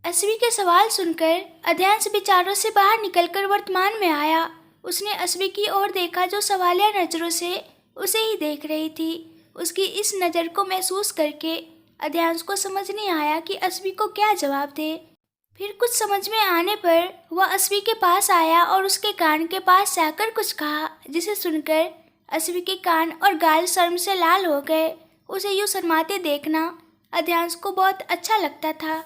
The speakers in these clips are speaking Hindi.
अस्वी के सवाल सुनकर अध्यांश विचारों से बाहर निकलकर वर्तमान में आया। उसने अस्वी की ओर देखा जो सवालिया नजरों से उसे ही देख रही थी। उसकी इस नज़र को महसूस करके अध्यांश को समझ नहीं आया कि अस्वी को क्या जवाब दे। फिर कुछ समझ में आने पर वह अस्वी के पास आया और उसके कान के पास जाकर कुछ कहा, जिसे सुनकर अस्वी के कान और गाल शर्म से लाल हो गए। उसे यूँ शर्माते देखना अध्यांश को बहुत अच्छा लगता था।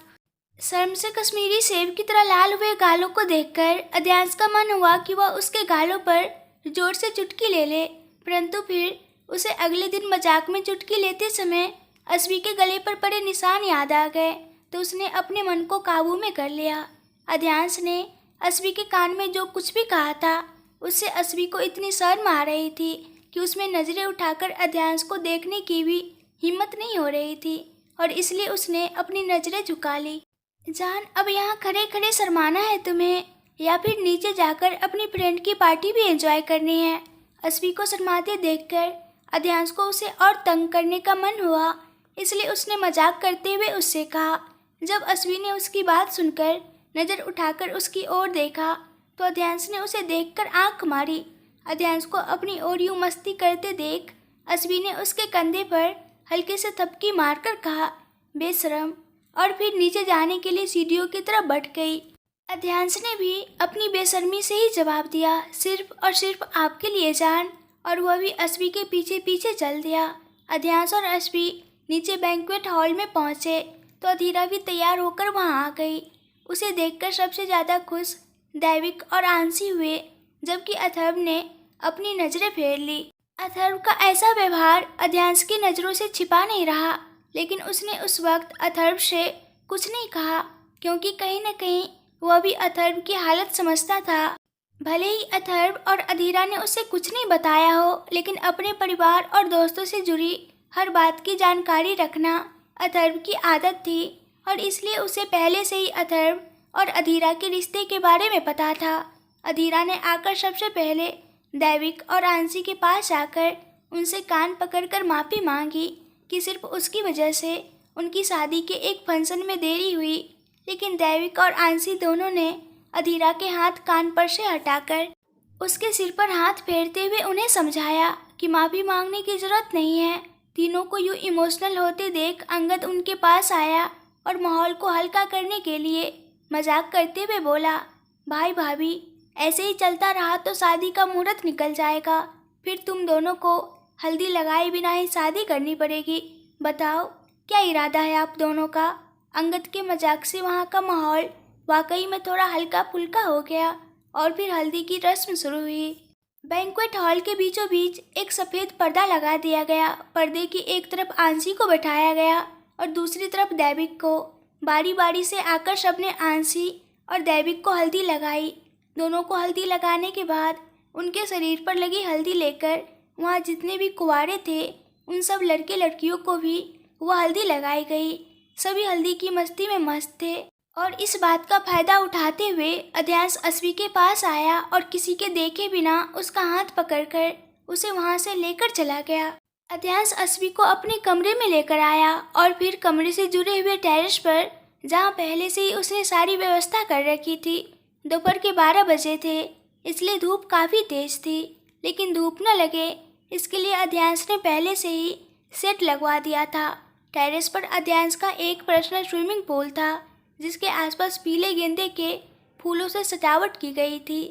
शर्म से कश्मीरी सेब की तरह लाल हुए गालों को देखकर अध्यांश का मन हुआ कि वह उसके गालों पर जोर से चुटकी ले ले, परंतु फिर उसे अगले दिन मजाक में चुटकी लेते समय अस्वी के गले पर पड़े निशान याद आ गए, तो उसने अपने मन को काबू में कर लिया। अध्यांश ने अस्वी के कान में जो कुछ भी कहा था उससे अस्वी को इतनी शर्म आ रही थी कि उसमें नजरें उठाकर अध्यांश को देखने की भी हिम्मत नहीं हो रही थी, और इसलिए उसने अपनी नजरें झुका ली। जान, अब यहाँ खड़े खड़े शर्माना है तुम्हें, या फिर नीचे जाकर अपनी फ्रेंड की पार्टी भी एंजॉय करनी है? अस्वी को शर्माते देखकर अध्यांश को उसे और तंग करने का मन हुआ, इसलिए उसने मजाक करते हुए उससे कहा। जब अस्वी ने उसकी बात सुनकर नज़र उठाकर उसकी ओर देखा तो अध्यांश ने उसे देखकर आंख मारी। अध्यांश को अपनी ओर यूँ मस्ती करते देख अस्वी ने उसके कंधे पर हल्के से थपकी मारकर कहा, बेशरम, और फिर नीचे जाने के लिए सीढ़ियों की तरफ बढ़ गई। अध्यांश ने भी अपनी बेशर्मी से ही जवाब दिया, सिर्फ और सिर्फ आपके लिए जान, और वह भी अस्वी के पीछे पीछे चल दिया। अध्यांश और अस्वी नीचे बैंक्वेट हॉल में पहुंचे तो अधीरा भी तैयार होकर वहां आ गई। उसे देखकर सबसे ज़्यादा खुश दैविक और आंसी हुए, जबकि अथर्व ने अपनी नज़रें फेर ली। अथर्व का ऐसा व्यवहार अध्यांश की नज़रों से छिपा नहीं रहा, लेकिन उसने उस वक्त अथर्व से कुछ नहीं कहा, क्योंकि कहीं न कहीं वह भी अथर्व की हालत समझता था। भले ही अथर्व और अधीरा ने उसे कुछ नहीं बताया हो, लेकिन अपने परिवार और दोस्तों से जुड़ी हर बात की जानकारी रखना अथर्व की आदत थी, और इसलिए उसे पहले से ही अथर्व और अधीरा के रिश्ते के बारे में पता था। अधीरा ने आकर सबसे पहले दैविक और आंसी के पास आकर उनसे कान पकड़कर माफ़ी मांगी कि सिर्फ उसकी वजह से उनकी शादी के एक फंक्शन में देरी हुई, लेकिन दैविक और आंसी दोनों ने अधीरा के हाथ कान पर से हटाकर उसके सिर पर हाथ फेरते हुए उन्हें समझाया कि माफ़ी मांगने की ज़रूरत नहीं है। तीनों को यूँ इमोशनल होते देख अंगद उनके पास आया और माहौल को हल्का करने के लिए मजाक करते हुए बोला, भाई भाभी, ऐसे ही चलता रहा तो शादी का मुहूर्त निकल जाएगा, फिर तुम दोनों को हल्दी लगाए बिना ही शादी करनी पड़ेगी। बताओ क्या इरादा है आप दोनों का? अंगद के मजाक से वहाँ का माहौल वाकई में थोड़ा हल्का फुल्का हो गया और फिर हल्दी की रस्म शुरू हुई। बैंक्वेट हॉल के बीचों बीच एक सफ़ेद पर्दा लगा दिया गया। पर्दे की एक तरफ आंसी को बैठाया गया और दूसरी तरफ दैविक को। बारी बारी से आकर सबने आंसी और दैविक को हल्दी लगाई। दोनों को हल्दी लगाने के बाद उनके शरीर पर लगी हल्दी लेकर वहाँ जितने भी कुंवारे थे उन सब लड़के लड़कियों को भी वह हल्दी लगाई गई। सभी हल्दी की मस्ती में मस्त थे, और इस बात का फायदा उठाते हुए अध्यांश अस्वी के पास आया और किसी के देखे बिना उसका हाथ पकड़कर उसे वहां से लेकर चला गया। अध्यांश अस्वी को अपने कमरे में लेकर आया और फिर कमरे से जुड़े हुए टेरेस पर, जहां पहले से ही उसने सारी व्यवस्था कर रखी थी। दोपहर के 12 बजे थे, इसलिए धूप काफ़ी तेज थी, लेकिन धूप न लगे इसके लिए अध्यांश ने पहले से ही सेट लगवा दिया था। टेरेस पर अध्यांश का एक पर्सनल स्विमिंग पूल था, जिसके आसपास पीले गेंदे के फूलों से सजावट की गई थी।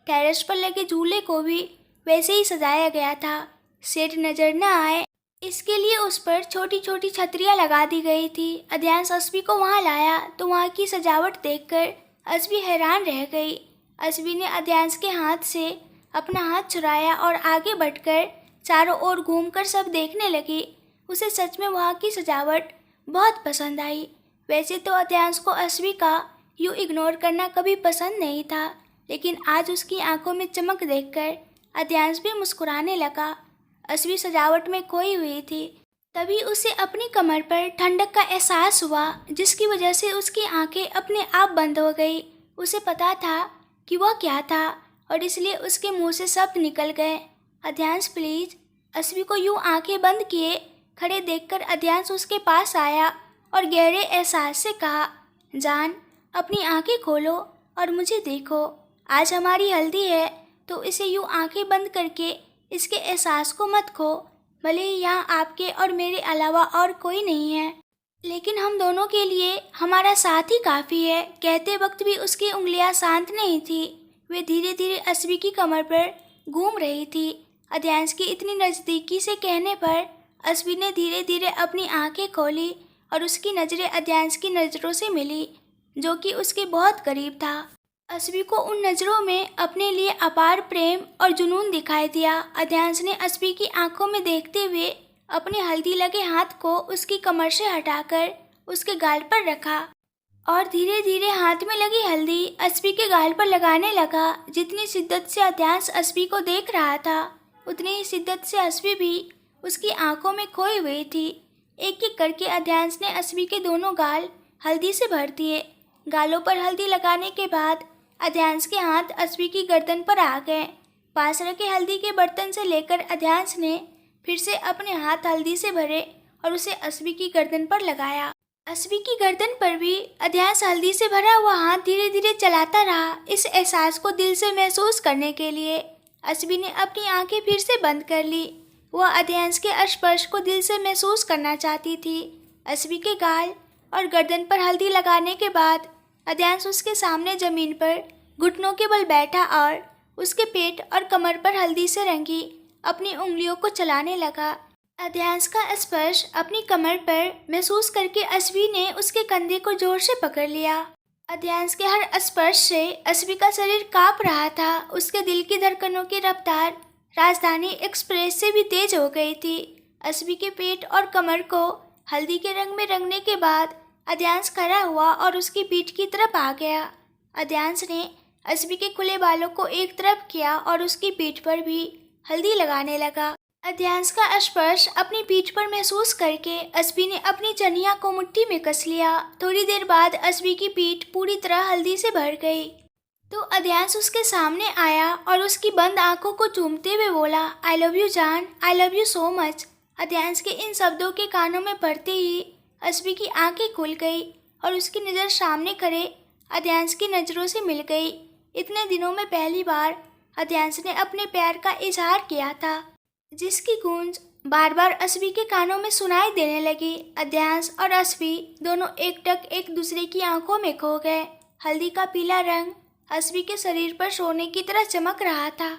टेरेस पर लगे झूले को भी वैसे ही सजाया गया था, शेड नज़र न आए इसके लिए उस पर छोटी छोटी छतरियाँ लगा दी गई थी। अध्यांश अस्वी को वहाँ लाया तो वहाँ की सजावट देखकर अस्वी हैरान रह गई। अस्वी ने अध्यांश के हाथ से अपना हाथ छुड़ाया और आगे बढ़कर चारों ओर घूमकर सब देखने लगी। उसे सच में वहाँ की सजावट बहुत पसंद आई। वैसे तो अध्यांश को अस्वी का यूँ इग्नोर करना कभी पसंद नहीं था, लेकिन आज उसकी आंखों में चमक देखकर अध्यांश भी मुस्कुराने लगा। अस्वी सजावट में खोई हुई थी। तभी उसे अपनी कमर पर ठंडक का एहसास हुआ, जिसकी वजह से उसकी आंखें अपने आप बंद हो गई। उसे पता था कि वह क्या था, और इसलिए उसके मुंह से शब्द निकल गए, अध्यांश प्लीज। अस्वी को यूँ आंखें बंद किए खड़े देखकर अध्यांश उसके पास आया और गहरे एहसास से कहा, जान, अपनी आंखें खोलो और मुझे देखो। आज हमारी हल्दी है, तो इसे यूं आंखें बंद करके इसके एहसास को मत खो। भले ही यहाँ आपके और मेरे अलावा और कोई नहीं है, लेकिन हम दोनों के लिए हमारा साथ ही काफ़ी है। कहते वक्त भी उसकी उंगलियां शांत नहीं थी। वे धीरे धीरे अस्वी की कमर पर घूम रही थी। अध्यांश की इतनी नज़दीकी से कहने पर अस्वी ने धीरे धीरे अपनी आंखें खोली और उसकी नज़रें अध्यांश की नज़रों से मिली, जो कि उसके बहुत करीब था। अस्वी को उन नज़रों में अपने लिए अपार प्रेम और जुनून दिखाई दिया। अध्यांश ने अस्वी की आंखों में देखते हुए अपने हल्दी लगे हाथ को उसकी कमर से हटाकर उसके गाल पर रखा और धीरे धीरे हाथ में लगी हल्दी अस्वी के गाल पर लगाने लगा। जितनी शिद्दत से अध्यांश अस्वी को देख रहा था, उतनी ही शिद्दत से अस्वी भी उसकी आंखों में खोई हुई थी। एक एक करके अध्यांश ने अस्वी के दोनों गाल हल्दी से भर दिए। गालों पर हल्दी लगाने के बाद अध्यांश के हाथ अस्वी की गर्दन पर आ गए। पास रखे हल्दी के बर्तन से लेकर अध्यांश ने फिर से अपने हाथ हल्दी से भरे और उसे अस्वी की गर्दन पर लगाया। अस्वी की गर्दन पर भी अध्यांश हल्दी से भरा हुआ हाथ धीरे धीरे चलाता रहा, इस एहसास को दिल से महसूस करने के लिए। अस्वी ने अपनी आंखें फिर से बंद कर ली। वह अध्यांश के स्पर्श को दिल से महसूस करना चाहती थी। अस्वी के गाल और गर्दन पर हल्दी लगाने के बाद अध्यांश उसके सामने जमीन पर घुटनों के बल बैठा और उसके पेट और कमर पर हल्दी से रंगी अपनी उंगलियों को चलाने लगा। अध्यांश का स्पर्श अपनी कमर पर महसूस करके अस्वी ने उसके कंधे को जोर से पकड़ लिया। अध्यांश के हर स्पर्श से अस्वी का शरीर कांप रहा था। उसके दिल की धड़कनों की रफ्तार राजधानी एक्सप्रेस से भी तेज हो गई थी। अस्वी के पेट और कमर को हल्दी के रंग में रंगने के बाद अध्यांश खड़ा हुआ और उसकी पीठ की तरफ आ गया। अध्यांश ने अस्वी के खुले बालों को एक तरफ किया और उसकी पीठ पर भी हल्दी लगाने लगा। अध्यांश का स्पर्श अपनी पीठ पर महसूस करके अस्वी ने अपनी चनिया को मुट्ठी में कस लिया। थोड़ी देर बाद अस्वी की पीठ पूरी तरह हल्दी से भर गई तो अध्यांश उसके सामने आया और उसकी बंद आंखों को चूमते हुए बोला, आई लव यू जान, I love you so much. Adhyansh के इन शब्दों के कानों में पड़ते ही अस्वी की आंखें खुल गई और उसकी नज़र सामने खड़े अध्यांश की नज़रों से मिल गई। इतने दिनों में पहली बार अध्यांश ने अपने प्यार का इजहार किया था, जिसकी गूंज बार बार अस्वी के कानों में सुनाई देने लगी। अध्यांश और अस्वी दोनों एकटक एक दूसरे की आंखों में खो गए। हल्दी का पीला रंग अस्वी के शरीर पर सोने की तरह चमक रहा था।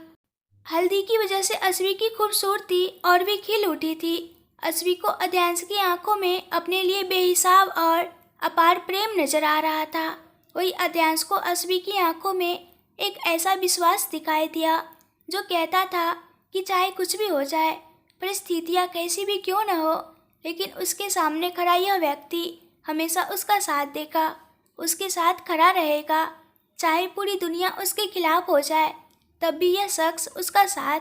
हल्दी की वजह से अस्वी की खूबसूरती और भी खिल उठी थी। अस्वी को अध्यांश की आंखों में अपने लिए बेहिसाब और अपार प्रेम नजर आ रहा था। वही अध्यांश को अस्वी की आंखों में एक ऐसा विश्वास दिखाई दिया जो कहता था कि चाहे कुछ भी हो जाए, परिस्थितियाँ कैसी भी क्यों न हो, लेकिन उसके सामने खड़ा यह व्यक्ति हमेशा उसका साथ देगा, उसके साथ खड़ा रहेगा। चाहे पूरी दुनिया उसके खिलाफ हो जाए, तब भी यह शख्स उसका साथ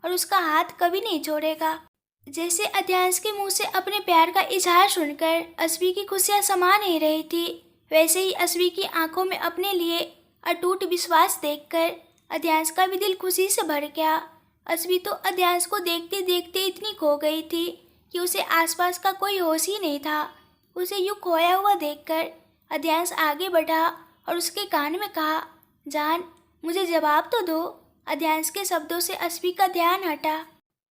और उसका हाथ कभी नहीं छोड़ेगा। जैसे अध्यांश के मुंह से अपने प्यार का इजहार सुनकर अस्वी की खुशियाँ समा नहीं रही थी, वैसे ही अस्वी की आंखों में अपने लिए अटूट विश्वास देखकर अध्यांश का भी दिल खुशी से भर गया। अस्वी तो अध्यांश को देखते देखते इतनी खो गई थी कि उसे आसपास का कोई होश ही नहीं था। उसे यूँ खोया हुआ देखकर अध्यांश आगे बढ़ा और उसके कान में कहा, जान, मुझे जवाब तो दो। अध्यांश के शब्दों से अस्वी का ध्यान हटा।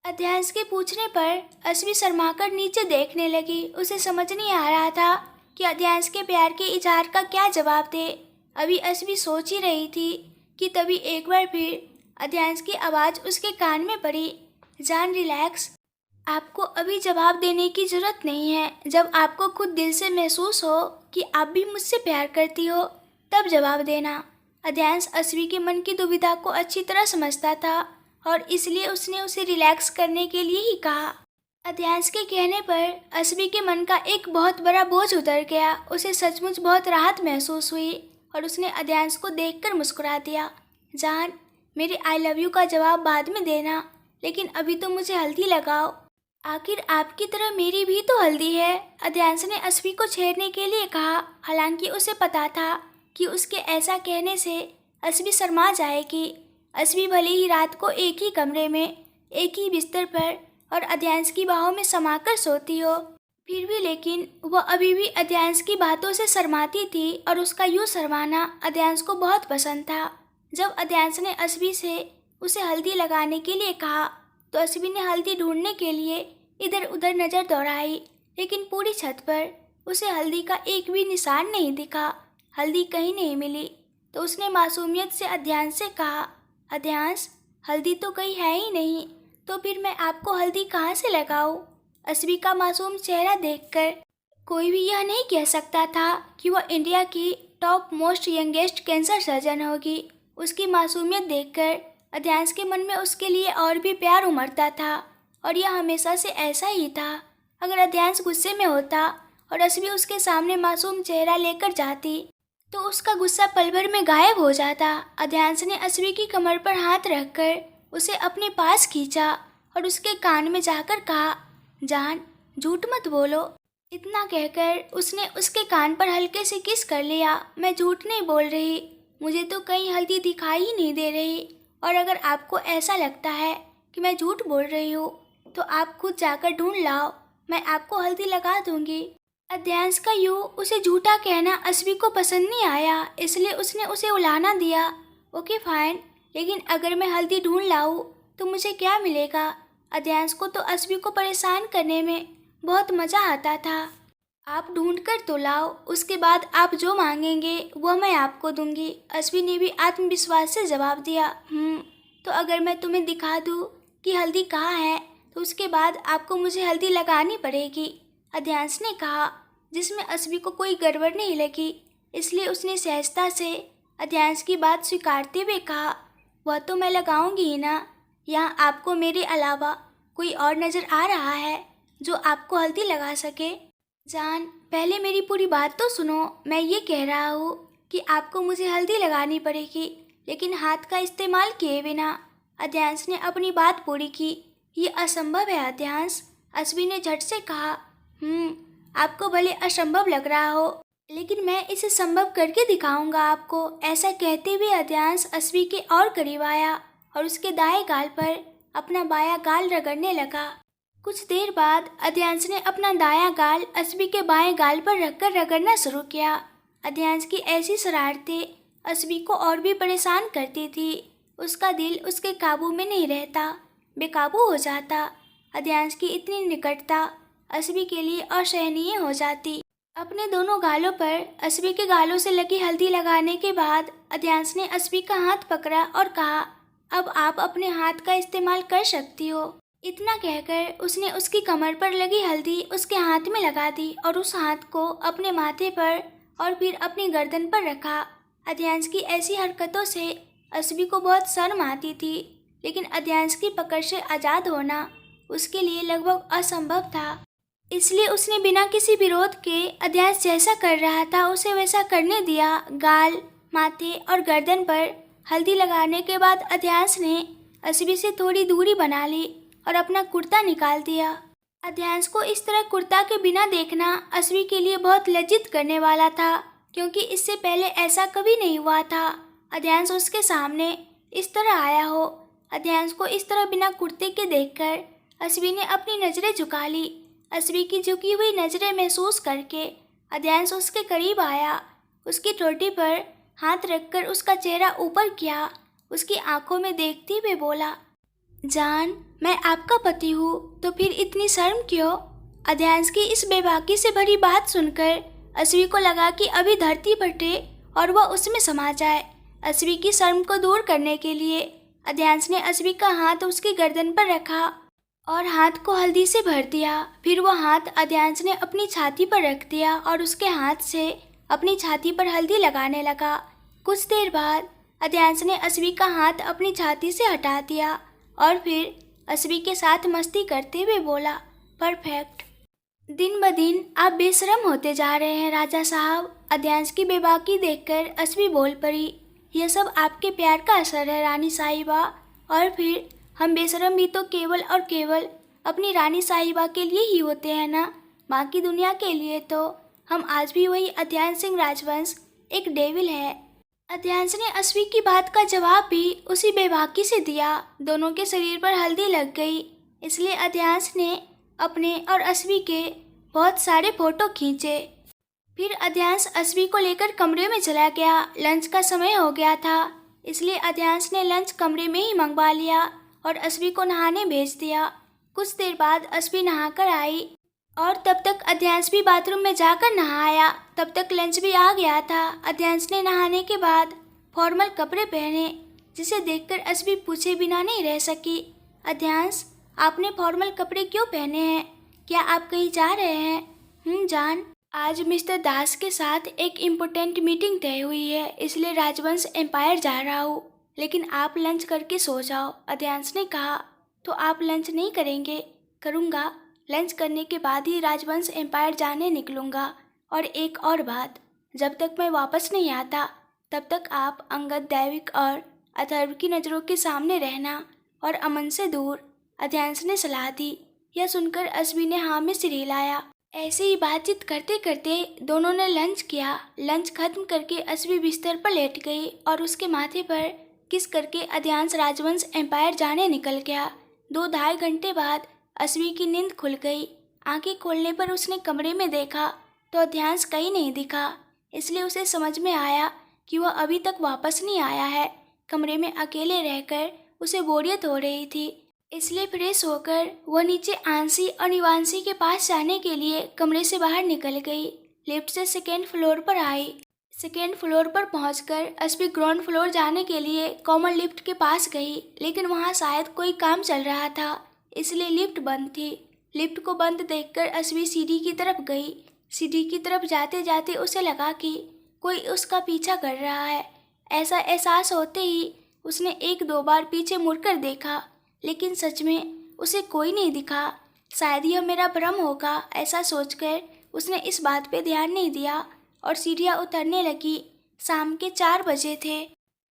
अध्यांश के पूछने पर अस्वी शर्माकर नीचे देखने लगी। उसे समझ नहीं आ रहा था कि अध्यांश के प्यार के इजहार का क्या जवाब दे। अभी अस्वी सोच ही रही थी कि तभी एक बार फिर अध्यांश की आवाज़ उसके कान में पड़ी, जान रिलैक्स, आपको अभी जवाब देने की ज़रूरत नहीं है। जब आपको खुद दिल से महसूस हो कि आप भी मुझसे प्यार करती हो, तब जवाब देना। अध्यांश अस्वी के मन की दुविधा को अच्छी तरह समझता था और इसलिए उसने उसे रिलैक्स करने के लिए ही कहा। अध्यांश के कहने पर अस्वी के मन का एक बहुत बड़ा बोझ उतर गया। उसे सचमुच बहुत राहत महसूस हुई और उसने अध्यांश को देखकर मुस्कुरा दिया। जान, मेरे आई लव यू का जवाब बाद में देना, लेकिन अभी तो मुझे हल्दी लगाओ। आखिर आपकी तरह मेरी भी तो हल्दी है, अध्यांश ने अस्वी को छेड़ने के लिए कहा। हालांकि उसे पता था कि उसके ऐसा कहने से अस्वी शर्मा जाएगी। अस्वी भले ही रात को एक ही कमरे में, एक ही बिस्तर पर और अध्यांश की बाहों में समाकर सोती हो, फिर भी लेकिन वह अभी भी अध्यांश की बातों से शर्माती थी और उसका यूँ शर्माना अध्यांश को बहुत पसंद था। जब अध्यांश ने असबी से उसे हल्दी लगाने के लिए कहा तो असबी ने हल्दी ढूंढने के लिए इधर उधर नज़र दौड़ाई, लेकिन पूरी छत पर उसे हल्दी का एक भी निशान नहीं दिखा। हल्दी कहीं नहीं मिली तो उसने मासूमियत से अध्यांश से कहा, अध्यांश, हल्दी तो कहीं है ही नहीं, तो फिर मैं आपको हल्दी कहाँ से लगाऊं? असबी का मासूम चेहरा देखकर कोई भी यह नहीं कह सकता था कि वह इंडिया की top most youngest cancer surgeon होगी। उसकी मासूमियत देखकर अध्यांश के मन में उसके लिए और भी प्यार उमड़ता था, और यह हमेशा से ऐसा ही था। अगर अध्यांश गुस्से में होता और असबी उसके सामने मासूम चेहरा लेकर जाती तो उसका गुस्सा पल भर में गायब हो जाता। अध्यांश ने असबी की कमर पर हाथ रखकर उसे अपने पास खींचा और उसके कान में जाकर कहा, जान, झूठ मत बोलो। इतना कहकर उसने उसके कान पर हल्के से किस कर लिया। मैं झूठ नहीं बोल रही, मुझे तो कहीं हल्दी दिखाई ही नहीं दे रही, और अगर आपको ऐसा लगता है कि मैं झूठ बोल रही हूँ तो आप खुद जाकर ढूंढ लाओ, मैं आपको हल्दी लगा दूंगी। अध्यांश का यूँ उसे झूठा कहना असबी को पसंद नहीं आया, इसलिए उसने उसे उलाहना दिया, ओके फाइन, लेकिन अगर मैं हल्दी ढूंढ लाऊं तो मुझे क्या मिलेगा? अध्यांश को तो असबी को परेशान करने में बहुत मज़ा आता था। आप ढूंढ कर तो लाओ, उसके बाद आप जो मांगेंगे वह मैं आपको दूंगी। असबी ने भी आत्मविश्वास से जवाब दिया, तो अगर मैं तुम्हें दिखा दूँ कि हल्दी कहाँ है तो उसके बाद आपको मुझे हल्दी लगानी पड़ेगी, अध्यांश ने कहा, जिसमें असबी को कोई गड़बड़ नहीं लगी, इसलिए उसने सहजता से अध्यांश की बात स्वीकारते हुए कहा, वह तो मैं लगाऊंगी ही ना। यहाँ आपको मेरे अलावा कोई और नज़र आ रहा है जो आपको हल्दी लगा सके? जान, पहले मेरी पूरी बात तो सुनो। मैं ये कह रहा हूँ कि आपको मुझे हल्दी लगानी पड़ेगी, लेकिन हाथ का इस्तेमाल किए बिना। अध्यांश ने अपनी बात पूरी की। ये असंभव है अध्यांश, असबी ने झट से कहा। आपको भले असंभव लग रहा हो, लेकिन मैं इसे संभव करके दिखाऊंगा आपको। ऐसा कहते हुए अध्यांश असबी के और करीब आया और उसके दाएं गाल पर अपना बायां गाल रगड़ने लगा। कुछ देर बाद अध्यांश ने अपना दायां गाल असबी के बाएं गाल पर रखकर रगड़ना शुरू किया। अध्यांश की ऐसी शरारतें असबी को और भी परेशान करती थी। उसका दिल उसके काबू में नहीं रहता, बेकाबू हो जाता। अध्यांश की इतनी निकटता असबी के लिए असहनीय हो जाती। अपने दोनों गालों पर असबी के गालों से लगी हल्दी लगाने के बाद अध्यांश ने असबी का हाथ पकड़ा और कहा, अब आप अपने हाथ का इस्तेमाल कर सकती हो। इतना कहकर उसने उसकी कमर पर लगी हल्दी उसके हाथ में लगा दी और उस हाथ को अपने माथे पर और फिर अपनी गर्दन पर रखा। अध्यांश की ऐसी हरकतों से असबी को बहुत शर्म आती थी, लेकिन अध्यांश की पकड़ से आज़ाद होना उसके लिए लगभग असंभव था। इसलिए उसने बिना किसी विरोध के अध्यांश जैसा कर रहा था उसे वैसा करने दिया। गाल, माथे और गर्दन पर हल्दी लगाने के बाद अध्यांश ने असबी से थोड़ी दूरी बना ली और अपना कुर्ता निकाल दिया। अध्यांश को इस तरह कुर्ता के बिना देखना असबी के लिए बहुत लज्जित करने वाला था, क्योंकि इससे पहले ऐसा कभी नहीं हुआ था। अध्यांश उसके सामने इस तरह आया हो। अध्यांश को इस तरह बिना कुर्ते के देखकर असबी ने अपनी नज़रें झुका ली। असबी की झुकी हुई नज़रें महसूस करके अध्यांश उसके करीब आया। उसकी ठोड़ी पर हाथ रखकर उसका चेहरा ऊपर किया। उसकी आंखों में देखते हुए बोला, जान, मैं आपका पति हूँ, तो फिर इतनी शर्म क्यों? अध्यांश की इस बेबाकी से भरी बात सुनकर असबी को लगा कि अभी धरती फटे और वह उसमें समा जाए। असबी की शर्म को दूर करने के लिए अध्यांश ने असबी का हाथ उसकी गर्दन पर रखा और हाथ को हल्दी से भर दिया। फिर वह हाथ अध्यांश ने अपनी छाती पर रख दिया और उसके हाथ से अपनी छाती पर हल्दी लगाने लगा। कुछ देर बाद अध्यांश ने असबी का हाथ अपनी छाती से हटा दिया और फिर असबी के साथ मस्ती करते हुए बोला, परफेक्ट। दिन ब दिन आप बेशरम होते जा रहे हैं राजा साहब। अध्यांश की बेबाकी देखकर असबी बोल पड़ी, यह सब आपके प्यार का असर है रानी साहिबा। और फिर हम बेशरम भी तो केवल और केवल अपनी रानी साहिबा के लिए ही होते हैं ना, बाकी दुनिया के लिए तो हम आज भी वही अध्यांश सिंह राजवंश एक डेविल है। अध्यांश ने असबी की बात का जवाब भी उसी बेबाकी से दिया। दोनों के शरीर पर हल्दी लग गई, इसलिए अध्यांश ने अपने और असबी के बहुत सारे फोटो खींचे। फिर अध्यांश अस्वी को लेकर कमरे में चला गया। लंच का समय हो गया था, इसलिए अध्यांश ने लंच कमरे में ही मंगवा लिया और अस्वी को नहाने भेज दिया। कुछ देर बाद अस्वी नहाकर आई और तब तक अध्यांश भी बाथरूम में जाकर नहाया। तब तक लंच भी आ गया था। अध्यांश ने नहाने के बाद फॉर्मल कपड़े पहने, जिसे देखकर अस्वी पूछे बिना नहीं रह सकी। अध्यांश, आपने फॉर्मल कपड़े क्यों पहने हैं? क्या आप कहीं जा रहे हैं? जान, आज मिस्टर दास के साथ एक इम्पोर्टेंट मीटिंग तय हुई है, इसलिए राजवंश एम्पायर जा रहा हूँ। लेकिन आप लंच करके सो जाओ, अध्यांश ने कहा। तो आप लंच नहीं करेंगे? करूँगा। लंच करने के बाद ही राजवंश एम्पायर जाने निकलूँगा। और एक और बात, जब तक मैं वापस नहीं आता तब तक आप अंगद, दैविक और अथर्व की नज़रों के सामने रहना और अमन से दूर, अध्यांश ने सलाह दी। यह सुनकर अस्वी ने हाँ में सिर हिलाया। ऐसे ही बातचीत करते करते दोनों ने लंच किया। लंच खत्म करके अस्वी बिस्तर पर लेट गई और उसके माथे पर किस करके अध्यांश राजवंश एम्पायर जाने निकल गया। 2-2.5 घंटे बाद अस्वी की नींद खुल गई। आंखें खोलने पर उसने कमरे में देखा तो अध्यांश कहीं नहीं दिखा, इसलिए उसे समझ में आया कि वह अभी तक वापस नहीं आया है। कमरे में अकेले रहकर उसे बोरियत हो रही थी, इसलिए फ्रेश होकर वह नीचे आंशी और निवांशी के पास जाने के लिए कमरे से बाहर निकल गई। लिफ्ट से सेकेंड फ्लोर पर आई। सेकेंड फ्लोर पर पहुंचकर अस्वी ग्राउंड फ्लोर जाने के लिए कॉमन लिफ्ट के पास गई, लेकिन वहां शायद कोई काम चल रहा था, इसलिए लिफ्ट बंद थी। लिफ्ट को बंद देखकर अस्वी सीढ़ी की तरफ गई। सीढ़ी की तरफ जाते जाते उसे लगा कि कोई उसका पीछा कर रहा है। ऐसा एहसास होते ही उसने 1-2 बार पीछे मुड़कर देखा, लेकिन सच में उसे कोई नहीं दिखा। शायद यह मेरा भ्रम होगा, ऐसा सोचकर उसने इस बात पे ध्यान नहीं दिया और सीढ़ियाँ उतरने लगी। शाम के 4 बजे थे,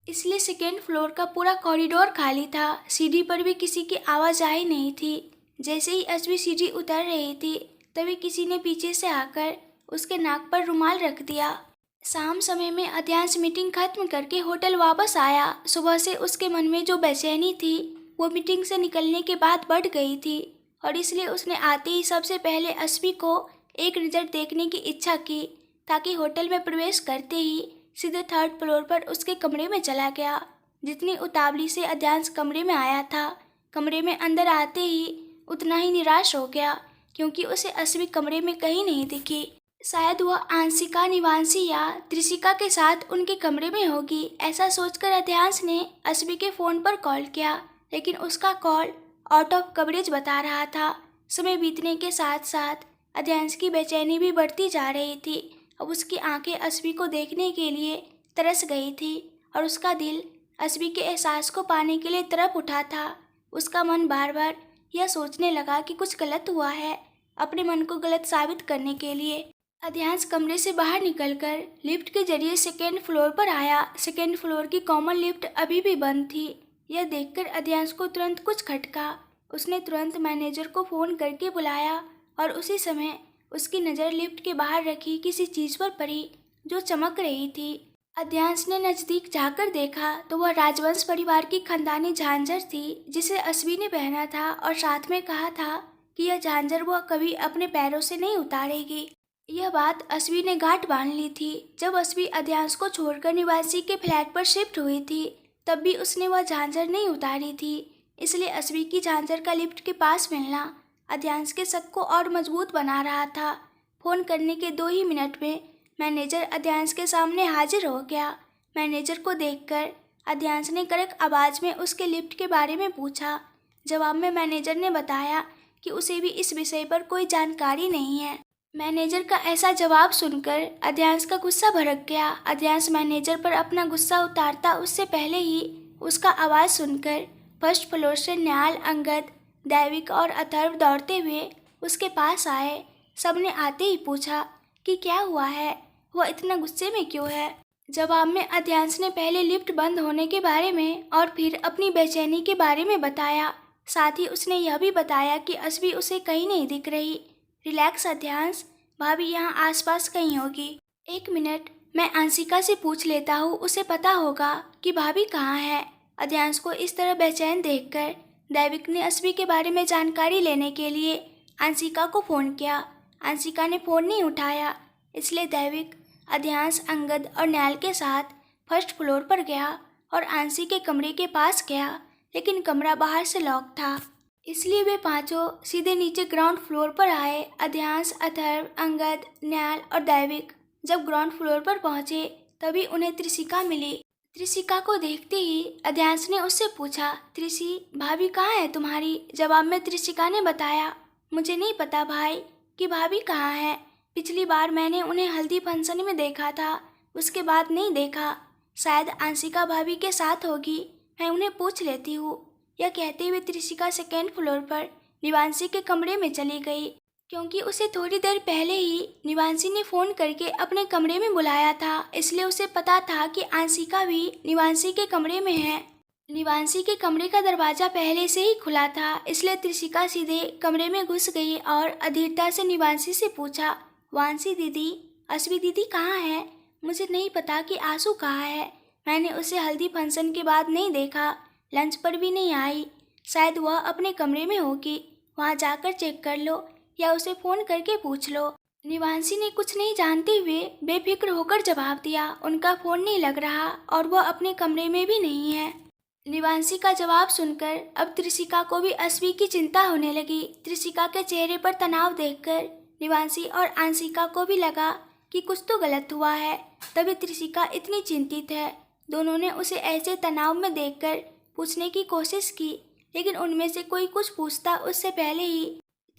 इसलिए सेकेंड फ्लोर का पूरा कॉरिडोर खाली था। सीढ़ी पर भी किसी की आवाजाही नहीं थी। जैसे ही अस्वी सीढ़ी उतर रही थी, तभी किसी ने पीछे से आकर उसके नाक पर रुमाल रख दिया। शाम समय में अध्यांश मीटिंग खत्म करके होटल वापस आया। सुबह से उसके मन में जो बेचैनी थी वो मीटिंग से निकलने के बाद बढ़ गई थी और इसलिए उसने आते ही सबसे पहले अस्वी को एक नज़र देखने की इच्छा की, ताकि होटल में प्रवेश करते ही सीधे 3rd फ्लोर पर उसके कमरे में चला गया। जितनी उतावली से अध्यांश कमरे में आया था, कमरे में अंदर आते ही उतना ही निराश हो गया, क्योंकि उसे अस्वी कमरे में कहीं नहीं दिखी। शायद वह आंशिका, निवांशी या त्रिशिका के साथ उनके कमरे में होगी। ऐसा सोचकर अध्यांश ने अस्वी के फ़ोन पर कॉल किया, लेकिन उसका कॉल आउट ऑफ कवरेज बता रहा था। समय बीतने के साथ साथ अध्यांश की बेचैनी भी बढ़ती जा रही थी। अब उसकी आंखें अस्वी को देखने के लिए तरस गई थी और उसका दिल अस्वी के एहसास को पाने के लिए तड़प उठा था। उसका मन बार बार यह सोचने लगा कि कुछ गलत हुआ है, अपने मन को गलत साबित करने के लिए। अध्यांश कमरे से बाहर निकलकर लिफ्ट के जरिए सेकेंड फ्लोर पर आया। सेकेंड फ्लोर की कॉमन लिफ्ट अभी भी बंद थी। यह देखकर अध्यांश को तुरंत कुछ खटका। उसने तुरंत मैनेजर को फ़ोन करके बुलाया और उसी समय उसकी नज़र लिफ्ट के बाहर रखी किसी चीज़ पर पड़ी जो चमक रही थी। अध्यांश ने नज़दीक जाकर देखा तो वह राजवंश परिवार की खानदानी झांझर थी, जिसे अस्वी ने पहना था और साथ में कहा था कि यह झांझर वह कभी अपने पैरों से नहीं उतारेगी। यह बात अस्वी ने गांठ बांध ली थी। जब अस्वी अध्यांश को छोड़कर निवासी के फ्लैट पर शिफ्ट हुई थी, तब भी उसने वह झांझर नहीं उतारी थी, इसलिए अस्वी की झांझर का लिफ्ट के पास मिलना अध्यांश के शक को और मजबूत बना रहा था। फ़ोन करने के 2 ही मिनट में मैनेजर अध्यांश के सामने हाजिर हो गया। मैनेजर को देखकर अध्यांश ने कड़क आवाज़ में उसके लिफ्ट के बारे में पूछा। जवाब में मैनेजर ने बताया कि उसे भी इस विषय पर कोई जानकारी नहीं है। मैनेजर का ऐसा जवाब सुनकर अध्यांश का गुस्सा भड़क गया। अध्यांश मैनेजर पर अपना गुस्सा उतारता उससे पहले ही उसका आवाज़ सुनकर 1st फ्लोर से न्याल, अंगद, दैविक और अथर्व दौड़ते हुए उसके पास आए। सबने आते ही पूछा कि क्या हुआ है, वह इतना गुस्से में क्यों है। जवाब में अध्यांश ने पहले लिफ्ट बंद होने के बारे में और फिर अपनी बेचैनी के बारे में बताया। साथ ही उसने यह भी बताया कि अस्वी उसे कहीं नहीं दिख रही। रिलैक्स अध्यांश, भाभी यहाँ आसपास कहीं होगी। 1 मिनट, मैं आंशिका से पूछ लेता हूँ, उसे पता होगा कि भाभी कहाँ है। अध्यांश को इस तरह बेचैन देखकर दैविक ने अस्वी के बारे में जानकारी लेने के लिए आंशिका को फ़ोन किया। आंशिका ने फ़ोन नहीं उठाया, इसलिए दैविक अध्यांश, अंगद और न्याल के साथ फर्स्ट फ्लोर पर गया और आंशी के कमरे के पास गया, लेकिन कमरा बाहर से लॉक था। इसलिए वे पांचों सीधे नीचे ग्राउंड फ्लोर पर आए। अध्यांश, अथर्व, अंगद, न्याल और दैविक जब ग्राउंड फ्लोर पर पहुंचे तभी उन्हें त्रिशिका मिली। त्रिशिका को देखते ही अध्यांश ने उससे पूछा, त्रिशी, भाभी कहाँ है तुम्हारी? जवाब में त्रिशिका ने बताया, मुझे नहीं पता भाई कि भाभी कहाँ है। पिछली बार मैंने उन्हें हल्दी फंक्शन में देखा था, उसके बाद नहीं देखा। शायद आंशिका भाभी के साथ होगी, मैं उन्हें पूछ लेती हूँ। यह कहते हुए त्रिशिका सेकेंड फ्लोर पर निवांशी के कमरे में चली गई, क्योंकि उसे थोड़ी देर पहले ही निवांशी ने फ़ोन करके अपने कमरे में बुलाया था, इसलिए उसे पता था कि आंशिका भी निवांशी के कमरे में है। निवांशी के कमरे का दरवाज़ा पहले से ही खुला था, इसलिए त्रिशिका सीधे कमरे में घुस गई और अधीरता से निवांशी से पूछा, वांशी दीदी, अश्वी दीदी कहाँ है? मुझे नहीं पता कि आंसू कहाँ है। मैंने उसे हल्दी फंक्शन के बाद नहीं देखा, लंच पर भी नहीं आई। शायद वह अपने कमरे में होगी, वहाँ जाकर चेक कर लो या उसे फ़ोन करके पूछ लो। निवांशी ने कुछ नहीं जानते हुए बेफिक्र होकर जवाब दिया, उनका फ़ोन नहीं लग रहा और वह अपने कमरे में भी नहीं है। निवांशी का जवाब सुनकर अब त्रिशिका को भी अश्वी की चिंता होने लगी। त्रिशिका के चेहरे पर तनाव देखकर निवांशी और आंशिका को भी लगा कि कुछ तो गलत हुआ है, तभी त्रिशिका इतनी चिंतित है। दोनों ने उसे ऐसे तनाव में देखकर पूछने की कोशिश की, लेकिन उनमें से कोई कुछ पूछता उससे पहले ही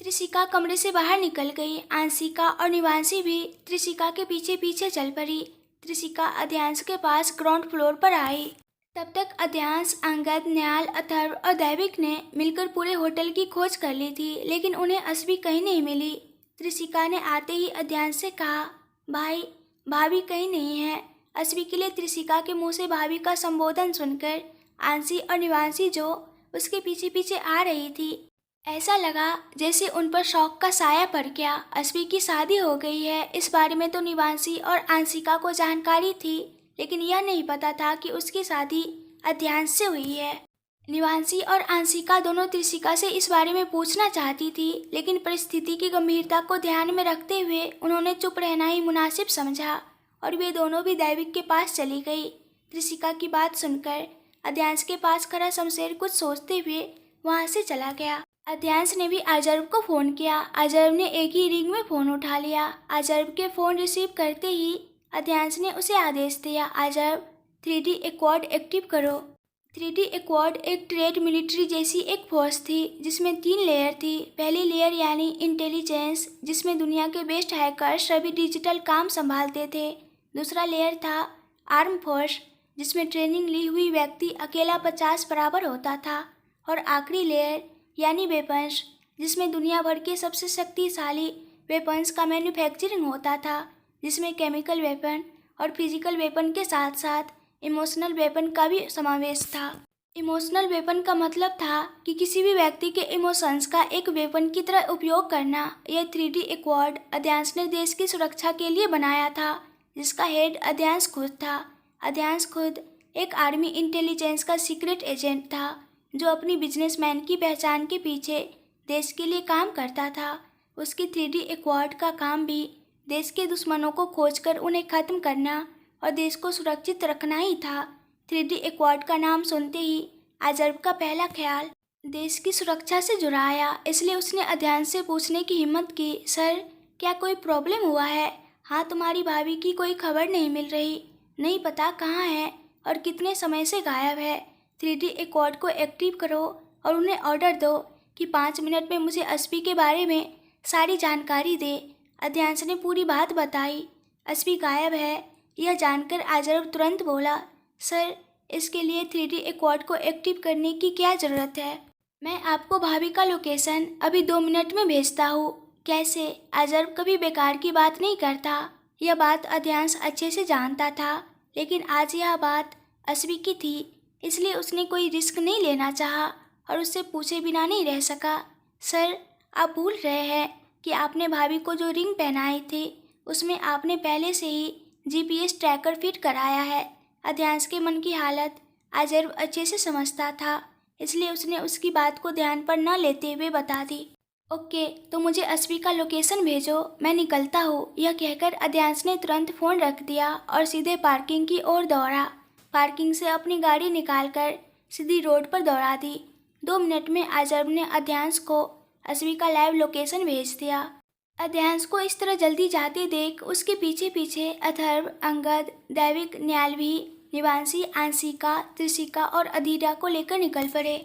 त्रिशिका कमरे से बाहर निकल गई। आंशिका और निवांशी भी त्रिशिका के पीछे पीछे चल पड़ी। त्रिशिका अध्यांश के पास ग्राउंड फ्लोर पर आई। तब तक अध्यांश, अंगद, न्याल, अथर्व और दैविक ने मिलकर पूरे होटल की खोज कर ली थी, लेकिन उन्हें अश्वी कहीं नहीं मिली। त्रिशिका ने आते ही अध्यांश से कहा, भाई, भाभी कहीं नहीं है। अश्वी के लिए त्रिशिका के मुंह से भाभी का संबोधन सुनकर आंशी और निवांशी जो उसके पीछे पीछे आ रही थी, ऐसा लगा जैसे उन पर शौक का साया पड़ गया। अश्वी की शादी हो गई है, इस बारे में तो निवांशी और आंशिका को जानकारी थी, लेकिन यह नहीं पता था कि उसकी शादी अध्यांश से हुई है। निवांशी और आंशिका दोनों त्रिशिका से इस बारे में पूछना चाहती थी, लेकिन परिस्थिति की गंभीरता को ध्यान में रखते हुए उन्होंने चुप रहना ही मुनासिब समझा और वे दोनों भी दैविक के पास चली गई। त्रिशिका की बात सुनकर अध्यांश के पास खड़ा शमशेर कुछ सोचते हुए वहाँ से चला गया। अध्यांश ने भी अजर्व को फ़ोन किया। अजर्व ने एक ही रिंग में फ़ोन उठा लिया। अजर्व के फ़ोन रिसीव करते ही अध्यांश ने उसे आदेश दिया, अजर्व 3D एक्वाड एक्टिव करो। 3D एक्वाड एक ट्रेड मिलिट्री जैसी एक फोर्स थी जिसमें 3 लेयर थी। पहली लेयर यानी इंटेलिजेंस, जिसमें दुनिया के बेस्ट हैकर्स सभी डिजिटल काम संभालते थे। दूसरा लेयर था आर्म फोर्स, जिसमें ट्रेनिंग ली हुई व्यक्ति अकेला 50 बराबर होता था। और आखिरी लेयर यानी वेपन्स, जिसमें दुनिया भर के सबसे शक्तिशाली वेपन्स का मैन्युफैक्चरिंग होता था, जिसमें केमिकल वेपन और फिजिकल वेपन के साथ साथ इमोशनल वेपन का भी समावेश था। इमोशनल वेपन का मतलब था कि किसी भी व्यक्ति के इमोशंस का एक वेपन की तरह उपयोग करना। यह 3D एक्वाड अध्यांश ने देश की सुरक्षा के लिए बनाया था, जिसका हेड अध्यांश खुद था। अध्यांश खुद एक आर्मी इंटेलिजेंस का सीक्रेट एजेंट था, जो अपनी बिजनेसमैन की पहचान के पीछे देश के लिए काम करता था। उसकी 3D एक्वाड का काम भी देश के दुश्मनों को खोजकर उन्हें ख़त्म करना और देश को सुरक्षित रखना ही था। 3D एक्वाड का नाम सुनते ही अजर्व का पहला ख्याल देश की सुरक्षा से जुड़ा आया, इसलिए उसने अध्यांश से पूछने की हिम्मत की, सर, क्या कोई प्रॉब्लम हुआ है? हाँ, तुम्हारी भाभी की कोई खबर नहीं मिल रही, नहीं पता कहाँ है और कितने समय से गायब है। 3D एक्वाड को एक्टिव करो और उन्हें ऑर्डर दो कि 5 मिनट में मुझे अश्वी के बारे में सारी जानकारी दे। अध्यांश ने पूरी बात बताई। अश्वी गायब है, यह जानकर अजर्व तुरंत बोला, सर, इसके लिए 3D एक्वाड को एक्टिव करने की क्या ज़रूरत है? मैं आपको भाभी का लोकेशन अभी 2 मिनट में भेजता हूँ। कैसे? अजर्व कभी बेकार की बात नहीं करता। यह बात अध्यांश अच्छे से जानता था, लेकिन आज यह बात अश्वी की थी, इसलिए उसने कोई रिस्क नहीं लेना चाहा और उससे पूछे बिना नहीं रह सका। सर, आप भूल रहे हैं कि आपने भाभी को जो रिंग पहनाई थी उसमें आपने पहले से ही GPS ट्रैकर फिट कराया है। अध्यांश के मन की हालत अजर्व अच्छे से समझता था, इसलिए उसने उसकी बात को ध्यान पर न लेते हुए बता दी। ओके, तो मुझे अस्वी का लोकेशन भेजो, मैं निकलता हूँ। यह कहकर अध्यांश ने तुरंत फ़ोन रख दिया और सीधे पार्किंग की ओर दौड़ा। पार्किंग से अपनी गाड़ी निकालकर सीधी रोड पर दौड़ा दी। 2 मिनट में अजब ने अध्यांश को अस्वी का लाइव लोकेशन भेज दिया। अध्यांश को इस तरह जल्दी जाते देख उसके पीछे पीछे अथर्व, अंगद, दैविक, न्यालवी, निवांशी, आंशिका, त्रिशिका और अधीरा को लेकर निकल पड़े।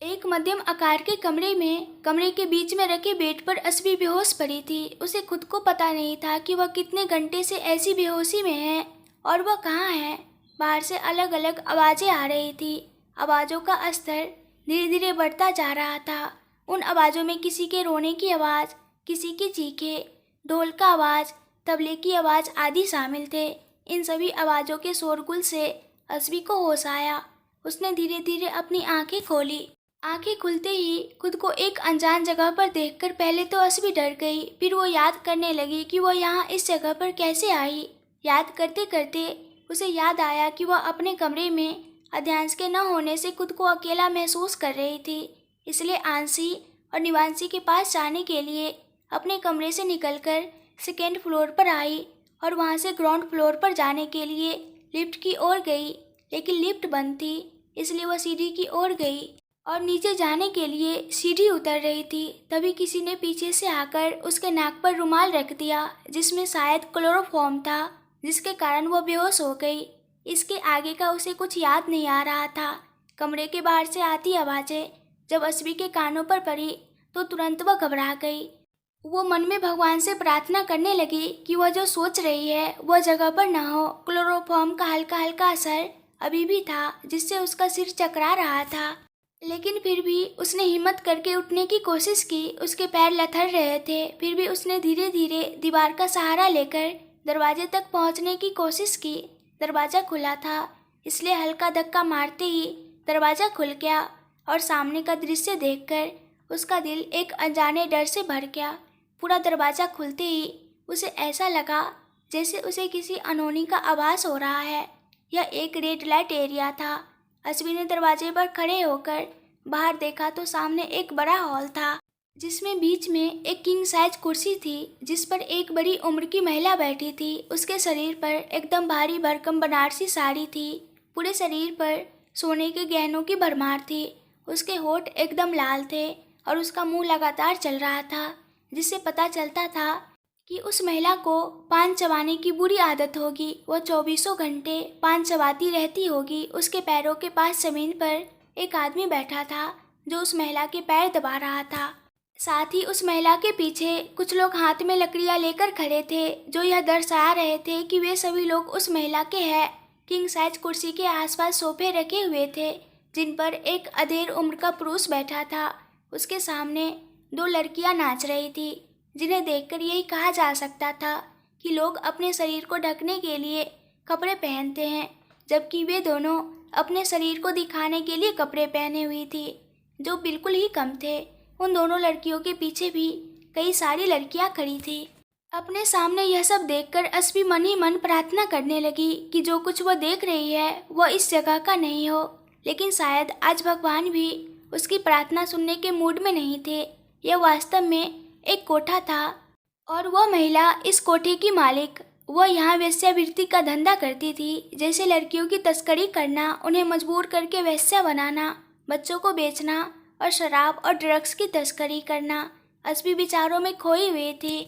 एक मध्यम आकार के कमरे के बीच में रखे बेड पर अस्वी बेहोश पड़ी थी। उसे खुद को पता नहीं था कि वह कितने घंटे से ऐसी बेहोशी में है और वह कहाँ है। बाहर से अलग अलग आवाज़ें आ रही थी। आवाज़ों का स्तर धीरे धीरे बढ़ता जा रहा था। उन आवाज़ों में किसी के रोने की आवाज़, किसी की चीखें, ढोल का आवाज़, तबले की आवाज़ आदि शामिल थे। इन सभी आवाज़ों के शोरगुल से अस्वी को होश आया। उसने धीरे धीरे अपनी आंखें खोली। आंखें खुलते ही खुद को एक अनजान जगह पर देखकर पहले तो अस्वी डर गई। फिर वो याद करने लगी कि वह यहाँ इस जगह पर कैसे आई। याद करते करते उसे याद आया कि वह अपने कमरे में अध्यांश के न होने से खुद को अकेला महसूस कर रही थी। इसलिए आंशी और निवांशी के पास जाने के लिए अपने कमरे से निकलकर सेकेंड फ्लोर पर आई और वहाँ से ग्राउंड फ्लोर पर जाने के लिए लिफ्ट की ओर गई। लेकिन लिफ्ट बंद थी, इसलिए वह सीढ़ी की ओर गई और नीचे जाने के लिए सीढ़ी उतर रही थी। तभी किसी ने पीछे से आकर उसके नाक पर रुमाल रख दिया, जिसमें शायद क्लोरोफॉर्म था, जिसके कारण वह बेहोश हो गई। इसके आगे का उसे कुछ याद नहीं आ रहा था। कमरे के बाहर से आती आवाज़ें जब अस्वी के कानों पर पड़ी तो तुरंत वह घबरा गई। वो मन में भगवान से प्रार्थना करने लगी कि वह जो सोच रही है वह जगह पर ना हो। क्लोरोफॉर्म का हल्का हल्का असर अभी भी था, जिससे उसका सिर चकरा रहा था। लेकिन फिर भी उसने हिम्मत करके उठने की कोशिश की। उसके पैर लथड़ रहे थे, फिर भी उसने धीरे धीरे दीवार का सहारा लेकर दरवाजे तक पहुंचने की कोशिश की। दरवाज़ा खुला था, इसलिए हल्का धक्का मारते ही दरवाज़ा खुल गया और सामने का दृश्य देखकर उसका दिल एक अनजाने डर से भर गया। पूरा दरवाज़ा खुलते ही उसे ऐसा लगा जैसे उसे किसी अनहोनी का आभास हो रहा है। यह एक रेड लाइट एरिया था। अस्वी ने दरवाजे पर खड़े होकर बाहर देखा तो सामने एक बड़ा हॉल था, जिसमें बीच में एक किंग साइज कुर्सी थी, जिस पर एक बड़ी उम्र की महिला बैठी थी। उसके शरीर पर एकदम भारी भरकम बनारसी साड़ी थी। पूरे शरीर पर सोने के गहनों की भरमार थी। उसके होठ एकदम लाल थे और उसका मुंह लगातार चल रहा था, जिससे पता चलता था कि उस महिला को पान चबाने की बुरी आदत होगी। वह 24 घंटे पान चबाती रहती होगी। उसके पैरों के पास जमीन पर एक आदमी बैठा था जो उस महिला के पैर दबा रहा था। साथ ही उस महिला के पीछे कुछ लोग हाथ में लकड़ियां लेकर खड़े थे, जो यह दर्शा रहे थे कि वे सभी लोग उस महिला के हैं। किंग साइज कुर्सी के आसपास सोफे रखे हुए थे, जिन पर एक अधेड़ उम्र का पुरुष बैठा था। उसके सामने 2 लड़कियां नाच रही थी, जिन्हें देखकर यही कहा जा सकता था कि लोग अपने शरीर को ढकने के लिए कपड़े पहनते हैं, जबकि वे दोनों अपने शरीर को दिखाने के लिए कपड़े पहने हुई थी, जो बिल्कुल ही कम थे। उन दोनों लड़कियों के पीछे भी कई सारी लड़कियां खड़ी थी। अपने सामने यह सब देखकर अस्वी मन ही मन प्रार्थना करने लगी कि जो कुछ वह देख रही है वह इस जगह का नहीं हो। लेकिन शायद आज भगवान भी उसकी प्रार्थना सुनने के मूड में नहीं थे। यह वास्तव में एक कोठा था और वह महिला इस कोठे की मालिक। वह यहाँ वेश्यावृत्ति का धंधा करती थी, जैसे लड़कियों की तस्करी करना, उन्हें मजबूर करके वेश्या बनाना, बच्चों को बेचना और शराब और ड्रग्स की तस्करी करना। अस्वी विचारों में खोई हुई थी।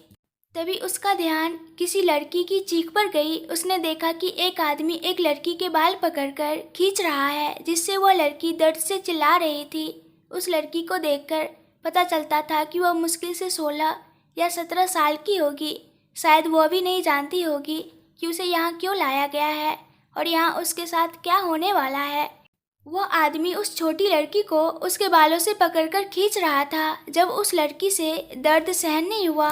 तभी उसका ध्यान किसी लड़की की चीख पर गई। उसने देखा कि एक आदमी एक लड़की के बाल पकड़कर खींच रहा है, जिससे वह लड़की दर्द से चिल्ला रही थी। उस लड़की को देखकर पता चलता था कि वह मुश्किल से 16 या 17 साल की होगी। शायद वह भी नहीं जानती होगी कि उसे यहाँ क्यों लाया गया है और यहाँ उसके साथ क्या होने वाला है। वह आदमी उस छोटी लड़की को उसके बालों से पकड़कर खींच रहा था। जब उस लड़की से दर्द सहन नहीं हुआ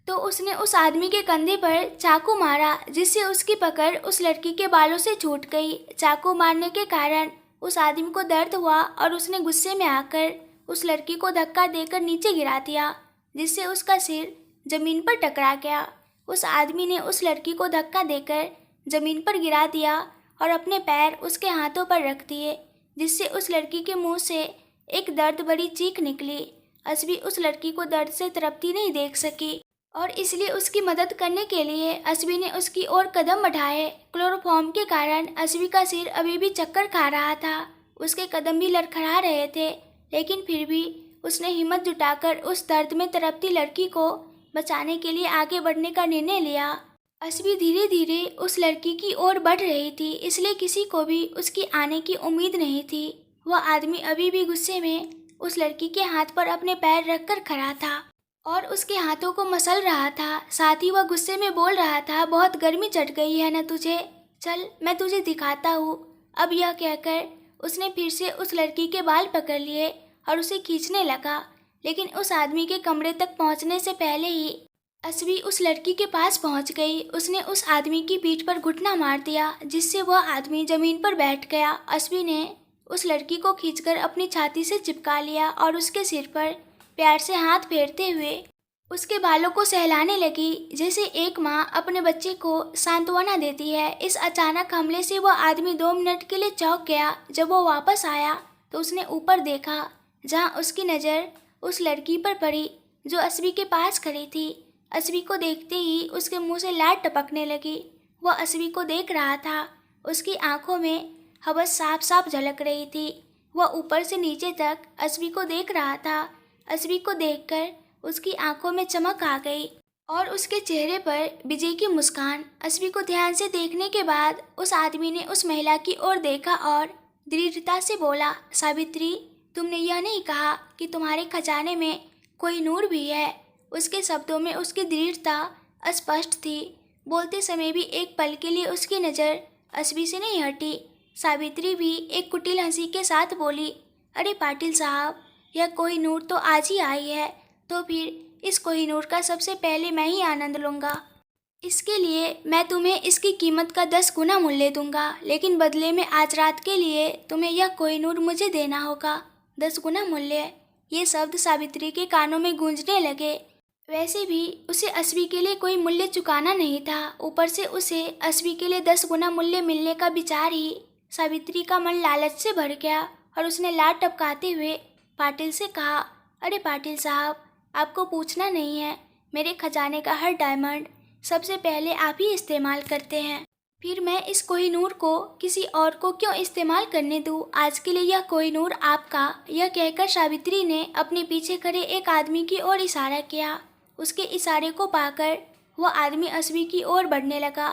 तो उसने उस आदमी के कंधे पर चाकू मारा, जिससे उसकी पकड़ उस लड़की के बालों से छूट गई। चाकू मारने के कारण उस आदमी को दर्द हुआ और उसने गुस्से में आकर उस लड़की को धक्का देकर नीचे गिरा दिया, जिससे उसका सिर जमीन पर टकरा गया। उस आदमी ने उस लड़की को धक्का देकर जमीन पर गिरा दिया और अपने पैर उसके हाथों पर रख दिए, जिससे उस लड़की के मुंह से एक दर्द भरी चीख निकली अस्वी उस लड़की को दर्द से तड़पती नहीं देख सकी और इसलिए उसकी मदद करने के लिए अस्वी ने उसकी ओर कदम बढ़ाए। क्लोरोफॉर्म के कारण अस्वी का सिर अभी भी चक्कर खा रहा था, उसके कदम भी लड़खड़ा रहे थे, लेकिन फिर भी उसने हिम्मत जुटाकर उस दर्द में तड़पती लड़की को बचाने के लिए आगे बढ़ने का निर्णय लिया। अस्वी धीरे धीरे उस लड़की की ओर बढ़ रही थी, इसलिए किसी को भी उसकी आने की उम्मीद नहीं थी। वह आदमी अभी भी गुस्से में उस लड़की के हाथ पर अपने पैर रखकर खड़ा था और उसके हाथों को मसल रहा था। साथ ही वह गुस्से में बोल रहा था, बहुत गर्मी चढ़ गई है ना तुझे, चल मैं तुझे दिखाता हूँ। अब यह कहकर उसने फिर से उस लड़की के बाल पकड़ लिए और उसे खींचने लगा, लेकिन उस आदमी के कमरे तक पहुँचने से पहले ही अस्वी उस लड़की के पास पहुँच गई। उसने उस आदमी की पीठ पर घुटना मार दिया, जिससे वह आदमी जमीन पर बैठ गया। अस्वी ने उस लड़की को खींचकर अपनी छाती से चिपका लिया और उसके सिर पर प्यार से हाथ फेरते हुए उसके बालों को सहलाने लगी, जैसे एक माँ अपने बच्चे को सांत्वना देती है। इस अचानक हमले से वह आदमी 2 मिनट के लिए चौंक गया। जब वो वापस आया तो उसने ऊपर देखा, जहाँ उसकी नज़र उस लड़की पर पड़ी जो अस्वी के पास खड़ी थी। अस्वी को देखते ही उसके मुंह से लार टपकने लगी। वह अस्वी को देख रहा था, उसकी आंखों में हवस साफ साफ झलक रही थी। वह ऊपर से नीचे तक अस्वी को देख रहा था। अस्वी को देखकर उसकी आंखों में चमक आ गई और उसके चेहरे पर विजय की मुस्कान। अस्वी को ध्यान से देखने के बाद उस आदमी ने उस महिला की ओर देखा और दृढ़ता से बोला, सावित्री, तुमने यह नहीं कहा कि तुम्हारे खजाने में कोई नूर भी है। उसके शब्दों में उसकी दृढ़ता स्पष्ट थी। बोलते समय भी एक पल के लिए उसकी नज़र अस्वी से नहीं हटी। सावित्री भी एक कुटिल हंसी के साथ बोली, अरे पाटिल साहब, यह कोहिनूर तो आज ही आई है, तो फिर इस कोहिनूर का सबसे पहले मैं ही आनंद लूँगा। इसके लिए मैं तुम्हें इसकी कीमत का 10 गुना मूल्य दूंगा, लेकिन बदले में आज रात के लिए तुम्हें यह कोहिनूर मुझे देना होगा। 10 गुना मूल्य। ये शब्द सावित्री के कानों में गूंजने लगे। वैसे भी उसे अस्वी के लिए कोई मूल्य चुकाना नहीं था, ऊपर से उसे अस्वी के लिए 10 गुना मूल्य मिलने का विचार ही सावित्री का मन लालच से भर गया और उसने लार टपकाते हुए पाटिल से कहा, अरे पाटिल साहब, आपको पूछना नहीं है, मेरे खजाने का हर डायमंड सबसे पहले आप ही इस्तेमाल करते हैं, फिर मैं इस कोहिनूर को किसी और को क्यों इस्तेमाल करने दूँ। आज के लिए यह कोहिनूर आपका। यह कहकर सावित्री ने अपने पीछे खड़े एक आदमी की ओर इशारा किया। उसके इशारे को पाकर वह आदमी अस्वी की ओर बढ़ने लगा।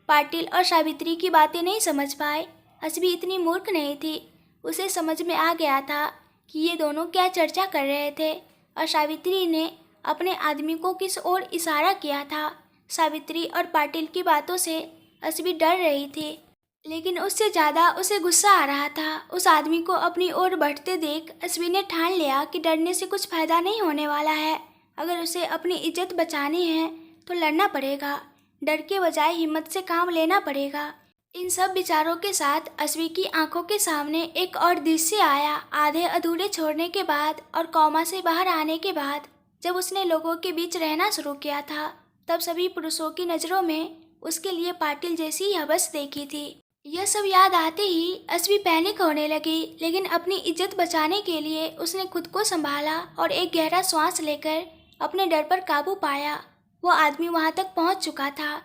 पाटिल और सावित्री की बातें नहीं समझ पाए। अस्वी इतनी मूर्ख नहीं थी, उसे समझ में आ गया था कि ये दोनों क्या चर्चा कर रहे थे और सावित्री ने अपने आदमी को किस ओर इशारा किया था। सावित्री और पाटिल की बातों से अस्वी डर रही थी, लेकिन उससे ज़्यादा उसे गुस्सा आ रहा था। उस आदमी को अपनी ओर बढ़ते देख अस्वी ने ठान लिया कि डरने से कुछ फायदा नहीं होने वाला है। अगर उसे अपनी इज्जत बचानी है तो लड़ना पड़ेगा, डर के बजाय हिम्मत से काम लेना पड़ेगा। इन सब विचारों के साथ अस्वी की आंखों के सामने एक और दृश्य आया। आधे अधूरे छोड़ने के बाद और कौमा से बाहर आने के बाद जब उसने लोगों के बीच रहना शुरू किया था, तब सभी पुरुषों की नज़रों में उसके लिए पाटिल जैसी ही हवस देखी थी। यह सब याद आते ही अस्वी पैनिक होने लगी, लेकिन अपनी इज्जत बचाने के लिए उसने खुद को संभाला और एक गहरा श्वास लेकर अपने डर पर काबू पाया। वो आदमी वहां तक पहुंच चुका था,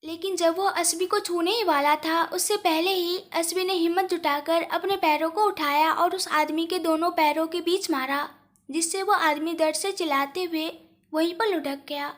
लेकिन जब वो अस्वी को छूने ही वाला था, उससे पहले ही अस्वी ने हिम्मत जुटाकर अपने पैरों को उठाया और उस आदमी के दोनों पैरों के बीच मारा, जिससे वो आदमी दर्द से चिल्लाते हुए वहीं पर लुढ़क गया।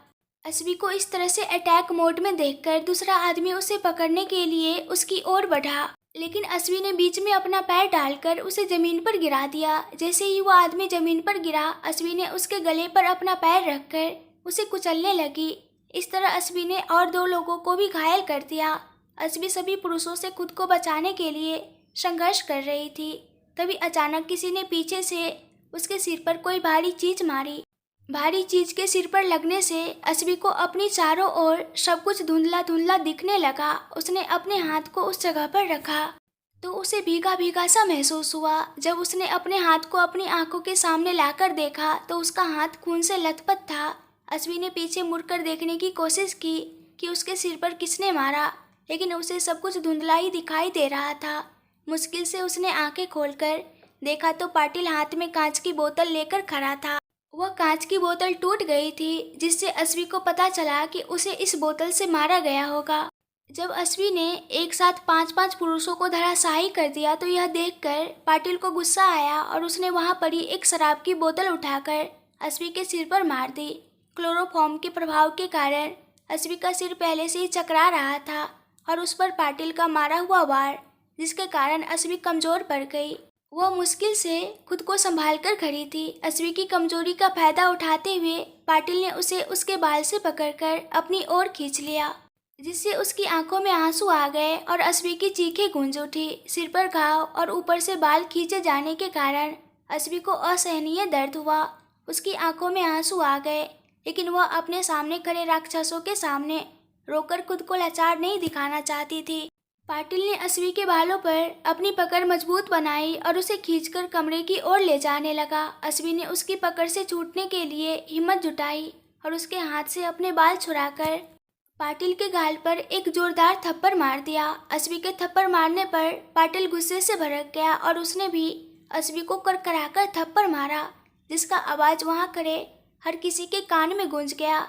अस्वी को इस तरह से अटैक मोड में देखकर दूसरा आदमी उसे पकड़ने के लिए उसकी ओर बढ़ा, लेकिन अस्वी ने बीच में अपना पैर डालकर उसे जमीन पर गिरा दिया। जैसे ही वो आदमी जमीन पर गिरा, अस्वी ने उसके गले पर अपना पैर रखकर उसे कुचलने लगी। इस तरह अस्वी ने और 2 लोगों को भी घायल कर दिया। अस्वी सभी पुरुषों से खुद को बचाने के लिए संघर्ष कर रही थी। तभी अचानक किसी ने पीछे से उसके सिर पर कोई भारी चीज मारी। भारी चीज के सिर पर लगने से अस्वी को अपनी चारों ओर सब कुछ धुंधला धुंधला दिखने लगा। उसने अपने हाथ को उस जगह पर रखा तो उसे भीगा भीगा सा महसूस हुआ। जब उसने अपने हाथ को अपनी आंखों के सामने लाकर देखा तो उसका हाथ खून से लथपथ था। अस्वी ने पीछे मुड़कर देखने की कोशिश की कि उसके सिर पर किसने मारा, लेकिन उसे सब कुछ धुंधला ही दिखाई दे रहा था। मुश्किल से उसने आंखें खोलकर देखा तो पाटिल हाथ में कांच की बोतल लेकर खड़ा था। वह कांच की बोतल टूट गई थी, जिससे अस्वी को पता चला कि उसे इस बोतल से मारा गया होगा। जब अस्वी ने एक साथ 5-5 पुरुषों को धराशायी कर दिया तो यह देखकर पाटिल को गुस्सा आया और उसने वहां पड़ी एक शराब की बोतल उठाकर अस्वी के सिर पर मार दी। क्लोरोफॉर्म के प्रभाव के कारण अस्वी का सिर पहले से ही चकरा रहा था और उस पर पाटिल का मारा हुआ वार, जिसके कारण अस्वी कमजोर पड़ गई। वह मुश्किल से खुद को संभाल कर खड़ी थी। अस्वी की कमजोरी का फायदा उठाते हुए पाटिल ने उसे उसके बाल से पकड़कर अपनी ओर खींच लिया, जिससे उसकी आंखों में आंसू आ गए और अस्वी की चीखें गूंज उठी। सिर पर घाव और ऊपर से बाल खींचे जाने के कारण अस्वी को असहनीय दर्द हुआ। उसकी आंखों में आंसू आ गए, लेकिन वह अपने सामने खड़े राक्षसों के सामने रोकर खुद को लाचार नहीं दिखाना चाहती थी। पाटिल ने अस्वी के बालों पर अपनी पकड़ मजबूत बनाई और उसे खींचकर कमरे की ओर ले जाने लगा। अस्वी ने उसकी पकड़ से छूटने के लिए हिम्मत जुटाई और उसके हाथ से अपने बाल छुड़ाकर पाटिल के गाल पर एक जोरदार थप्पड़ मार दिया। अस्वी के थप्पड़ मारने पर पाटिल गुस्से से भड़क गया और उसने भी अस्वी को करकराकर थप्पड़ मारा, जिसका आवाज वहां खड़े हर किसी के कान में गूंज गया।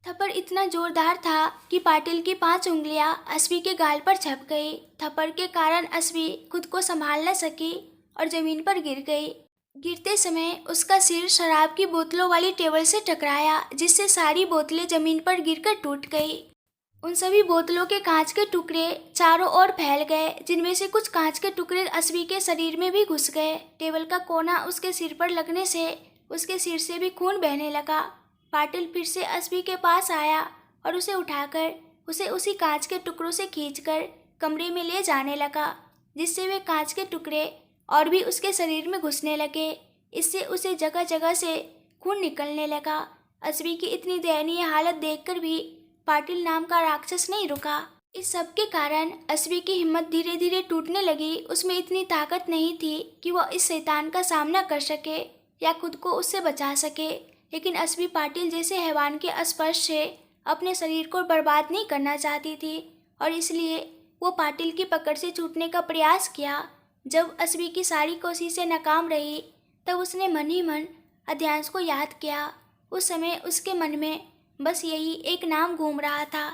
थप्पड़ इतना जोरदार था कि पाटिल की 5 उंगलियां अस्वी के गाल पर छप गई। थप्पड़ के कारण अस्वी खुद को संभाल न सकी और जमीन पर गिर गई। गिरते समय उसका सिर शराब की बोतलों वाली टेबल से टकराया, जिससे सारी बोतलें जमीन पर गिरकर टूट गई। उन सभी बोतलों के कांच के टुकड़े चारों ओर फैल गए, जिनमें से कुछ कांच के टुकड़े अस्वी के शरीर में भी घुस गए। टेबल का कोना उसके सिर पर लगने से उसके सिर से भी खून बहने लगा। पाटिल फिर से अस्वी के पास आया और उसे उठाकर उसे उसी कांच के टुकड़ों से खींचकर कमरे में ले जाने लगा, जिससे वे कांच के टुकड़े और भी उसके शरीर में घुसने लगे। इससे उसे जगह जगह से खून निकलने लगा। अस्वी की इतनी दयनीय हालत देखकर भी पाटिल नाम का राक्षस नहीं रुका। इस सब के कारण अस्वी की हिम्मत धीरे धीरे टूटने लगी। उसमें इतनी ताकत नहीं थी कि वह इस शैतान का सामना कर सके या खुद को उससे बचा सके, लेकिन अस्वी पाटिल जैसे हैवान के स्पर्श से अपने शरीर को बर्बाद नहीं करना चाहती थी और इसलिए वो पाटिल की पकड़ से छूटने का प्रयास किया। जब अस्वी की सारी कोशिशें नाकाम रही तब उसने मन ही मन अध्यांश को याद किया। उस समय उसके मन में बस यही एक नाम घूम रहा था।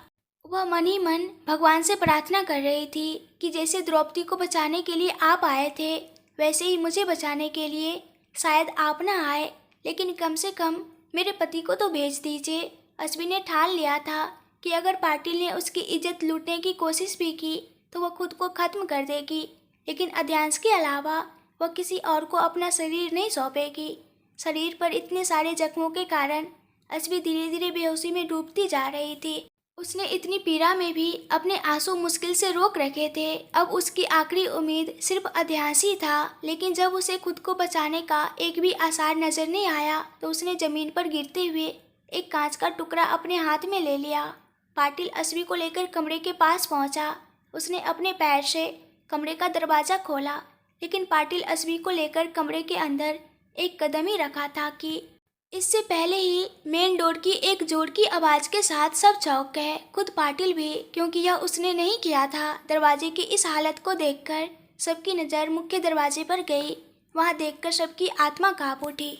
वह मन ही मन भगवान से प्रार्थना कर रही थी कि जैसे द्रौपदी को बचाने के लिए आप आए थे, वैसे ही मुझे बचाने के लिए शायद आप ना आए, लेकिन कम से कम मेरे पति को तो भेज दीजिए। अस्वी ने ठान लिया था कि अगर पाटिल ने उसकी इज्जत लूटने की कोशिश भी की तो वह खुद को खत्म कर देगी, लेकिन अध्यांश के अलावा वह किसी और को अपना शरीर नहीं सौंपेगी। शरीर पर इतने सारे जख्मों के कारण अस्वी धीरे धीरे बेहोशी में डूबती जा रही थी। उसने इतनी पीड़ा में भी अपने आंसू मुश्किल से रोक रखे थे। अब उसकी आखिरी उम्मीद सिर्फ अध्यांश ही था, लेकिन जब उसे खुद को बचाने का एक भी आसार नजर नहीं आया तो उसने जमीन पर गिरते हुए एक कांच का टुकड़ा अपने हाथ में ले लिया। पाटिल अस्वी को लेकर कमरे के पास पहुंचा। उसने अपने पैर से कमरे का दरवाजा खोला, लेकिन पाटिल अस्वी को लेकर कमरे के अंदर एक कदम ही रखा था कि इससे पहले ही मेन डोर की एक जोर की आवाज के साथ सब चौंक गए, खुद पाटिल भी, क्योंकि यह उसने नहीं किया था। दरवाजे की इस हालत को देखकर सबकी नज़र मुख्य दरवाजे पर गई। वहां देखकर सबकी आत्मा कांप उठी।